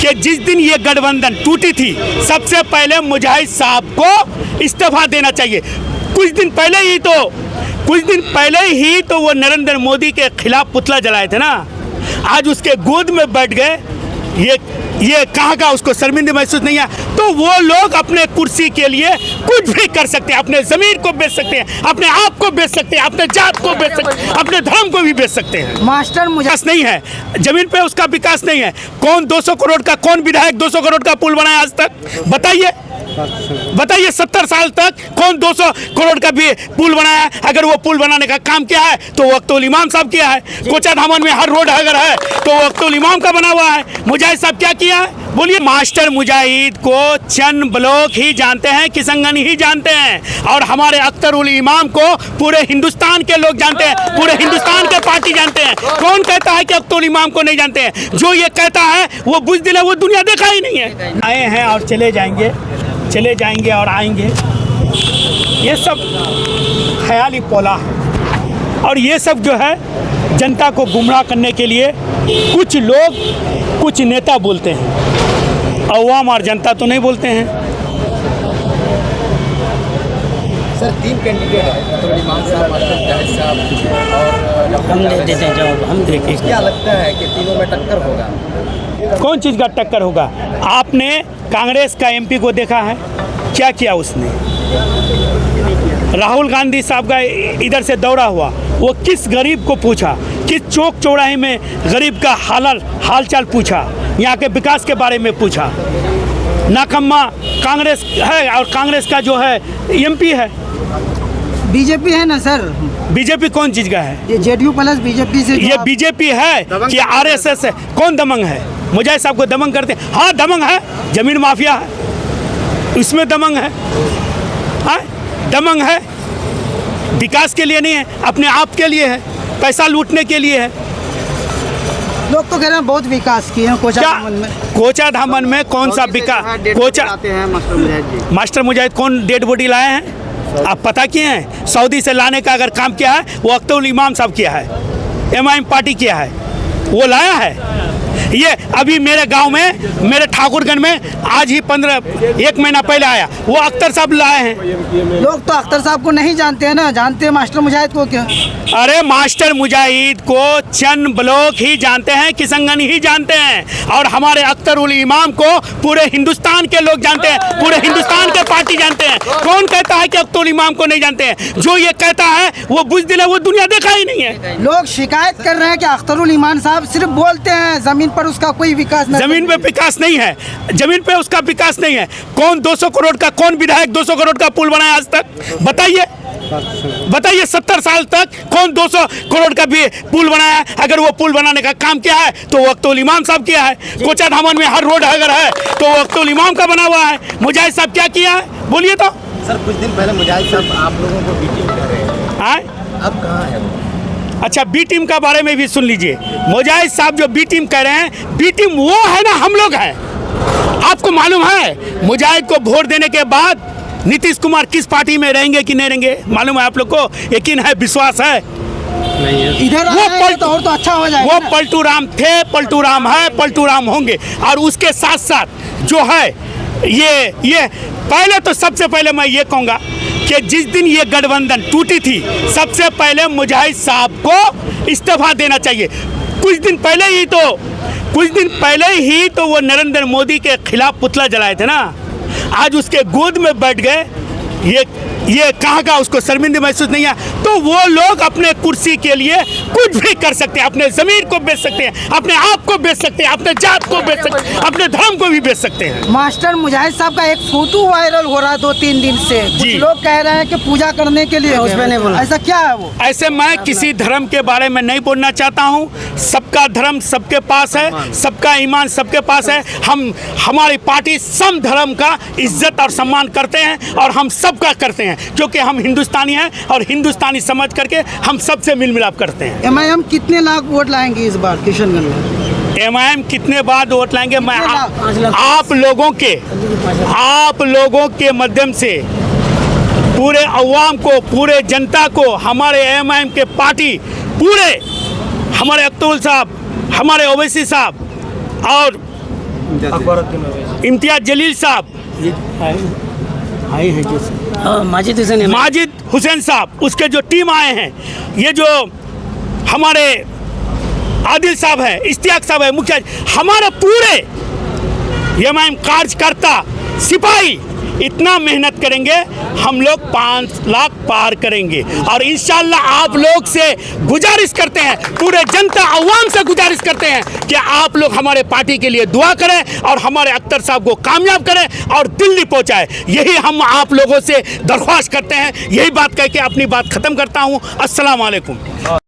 कि जिस दिन ये गठबंधन टूटी थी सबसे पहले मुजाहिद साहब को इस्तीफा देना चाहिए। कुछ दिन पहले ही तो वो नरेंद्र मोदी के खिलाफ पुतला जलाए थे ना, आज उसके गोद में बैठ गए। ये कहाँ का उसको शर्मिंदा महसूस नहीं है? तो वो लोग अपने कुर्सी के लिए कुछ भी कर सकते हैं, अपने ज़मीर को बेच सकते हैं, अपने आप को बेच सकते हैं, अपने जात को बेच सकते हैं, अपने धर्म को भी बेच सकते हैं। मास्टर मुझे विकास नहीं है, जमीन पे उसका विकास नहीं है। कौन 200 करोड़ का, कौन विधायक 200 करोड़ का पुल बनाया आज तक? बताइए 70 साल तक कौन 200 करोड़ का भी पुल बनाया? अगर वो पुल बनाने का काम किया है तो वो अख्तरुल इमाम साहब किया है। कोचा धामन में हर रोड अगर है तो वो अख्तरुल इमाम का बना हुआ है। मुजाहिद साहब क्या किया है बोलिए? मास्टर मुजाहिद को चंद ब्लॉक ही जानते हैं, किशनगंज ही जानते हैं, और हमारे अख्तरुल इमाम को पूरे हिंदुस्तान के लोग जानते हैं, पूरे हिंदुस्तान के पार्टी जानते हैं। कौन कहता है कि अख्तरुल इमाम को नहीं जानते हैं? जो ये कहता है वो बुज़दिल है, वो दुनिया देखा ही नहीं है। आए हैं और चले जाएंगे और आएंगे, ये सब ख्याली पोला है। और ये सब जो है जनता को गुमराह करने के लिए कुछ लोग, कुछ नेता बोलते हैं, अवाम और जनता तो नहीं बोलते हैं। सर 3 कैंडिडेट है, तो इमाम साहब, मास्टर मुजाहिद साहब और हम दे देते हैं जवाब, हम देखिए क्या लगता है कि तीनों में टक्कर होगा? कौन चीज़ का टक्कर होगा? आपने कांग्रेस का एमपी को देखा है, क्या किया उसने? राहुल गांधी साहब का इधर से दौरा हुआ, वो किस गरीब को पूछा, किस चौक चौराहे में गरीब का हालचाल पूछा, यहाँ के विकास के बारे में पूछा? नाकम्मा कांग्रेस है, और कांग्रेस का जो है एमपी है। बीजेपी है ना सर, बीजेपी कौन चीज़ का है? ये जेडीयू प्लस बीजेपी से ये बीजेपी है कि आरएसएस है? कौन दमंग है? मुजाहिद साहब को दमंग करते हैं? हाँ दमंग है, जमीन माफिया है, उसमें दमंग है। हाँ दमंग है, विकास के लिए नहीं है, अपने आप के लिए है, पैसा लूटने के लिए है। लोग तो कह रहे हैं बहुत विकास किए हैं कोचा धामन में। कोचा धामन में कौन सा विकास? कोचा मास्टर मुजाहिद कौन डेड बॉडी लाए हैं? आप पता किए हैं? सऊदी से लाने का अगर काम किया है वो अख्तरुल इमाम साहब किया है, एमआईएम पार्टी किया है, वो लाया है। ये अभी मेरे गांव में, मेरे ठाकुरगंज में आज ही 1 महीना पहले आया, वो अख्तर साहब लाए हैं। लोग तो अख्तर साहब को नहीं जानते हैं ना, जानते हैं मास्टर मुजाहिद को। क्या अरे मास्टर मुजाहिद को चंद ब्लॉक ही जानते हैं, किशनगंज ही जानते हैं, और हमारे अख्तरुल इमाम को पूरे हिंदुस्तान के लोग जानते हैं, पूरे हिंदुस्तान के पार्टी जानते हैं। कौन कहता है कि अख्तरुल इमाम को नहीं जानते हैं? जो ये कहता है वो बुज़दिल है, वो दुनिया देखा ही नहीं है। लोग शिकायत कर रहे हैं कि अख्तरुल इमाम साहब सिर्फ बोलते हैं, जमीन पर उसका कोई विकास नहीं। जमीन पे विकास नहीं है, जमीन पे उसका विकास नहीं है। कौन 200 करोड़ का, कौन विधायक 200 करोड़ का पुल बनाया आज तक? बताइए 70 साल तक कौन 200 करोड़ का भी पुल बनाया? अगर वो पुल बनाने का काम किया है तो वो अख्तरुल इमाम साहब किया है। कोचा धामन में हर रोड अगर है तो वो अख्तरुल इमाम का बना हुआ है। मुजाहिद साहब क्या किया है बोलिए तो? सर कुछ दिन पहले मुजाहिद साहब आप लोगों को बी टीम कह रहे हैं, अब कहाँ है वो? अच्छा, बी टीम का बारे में भी सुन लीजिए। मुजाहिद साहब जो बी टीम कह रहे हैं, बी टीम वो है ना, हम लोग हैं। आपको मालूम है मुजाहिद को वोट देने के बाद नीतीश कुमार किस पार्टी में रहेंगे कि नहीं रहेंगे? मालूम है आप लोग को? यकीन है, विश्वास है? इधर वो तो और तो अच्छा हो जाएगा। वो पलटू राम थे, पलटू राम है, पलटू राम होंगे। और उसके साथ साथ जो है ये पहले तो सबसे पहले मैं ये कहूँगा कि जिस दिन ये गठबंधन टूटी थी सबसे पहले मुजाहिद साहब को इस्तीफा देना चाहिए। कुछ दिन पहले ही तो वो नरेंद्र मोदी के खिलाफ पुतला जलाए थे ना, आज उसके गोद में बैठ गए। ये कहाँ का उसको शर्मिंदा महसूस नहीं है? तो वो लोग अपने कुर्सी के लिए कुछ भी कर सकते हैं, अपने ज़मीर को बेच सकते हैं, अपने आप को बेच सकते हैं, अपने जात को बेच सकते हैं, अपने धर्म को भी बेच सकते हैं। मास्टर मुजाहिद साहब का एक फोटो वायरल हो रहा है 2-3 दिन से, कुछ लोग कह रहे हैं कि पूजा करने के लिए, उसमें नहीं बोला। ऐसा क्या है वो? ऐसे मैं किसी धर्म के बारे में नहीं बोलना चाहता हूँ। सबका धर्म सबके पास है, सबका ईमान सबके पास है। हमारी पार्टी सम धर्म का इज्जत और सम्मान करते हैं, और हम सबका करते हैं, क्योंकि हम हिंदुस्तानी हैं और हिंदुस्तानी समझ करके हम सबसे मिल मिलाप करते हैं। एमआईएम कितने लाख वोट लाएंगे इस बार किशनगंज में? एमआईएम कितने बाद वोट लाएंगे? मैं आप लोगों के माध्यम से पूरे अवाम को, पूरे जनता को, हमारे एमआईएम के पार्टी, पूरे हमारे अख्तरुल साहब, हमारे ओवैसी साहब और इम्तियाज जलील साहब, माजिद हुसैन साहब, उसके जो टीम आए हैं, ये जो हमारे आदिल साहब है, इश्तियाक साहब है, मुखिया, हमारे पूरे एमआईएम कार्यकर्ता सिपाही इतना मेहनत करेंगे, हम लोग 5 लाख पार करेंगे। और इंशाल्लाह आप लोग से गुजारिश करते हैं, पूरे जनता अवाम से गुजारिश करते हैं कि आप लोग हमारे पार्टी के लिए दुआ करें और हमारे अख्तर साहब को कामयाब करें और दिल्ली पहुंचाएं। यही हम आप लोगों से दरख्वास्त करते हैं। यही बात कह के अपनी बात ख़त्म करता हूं। अस्सलाम वालेकुम।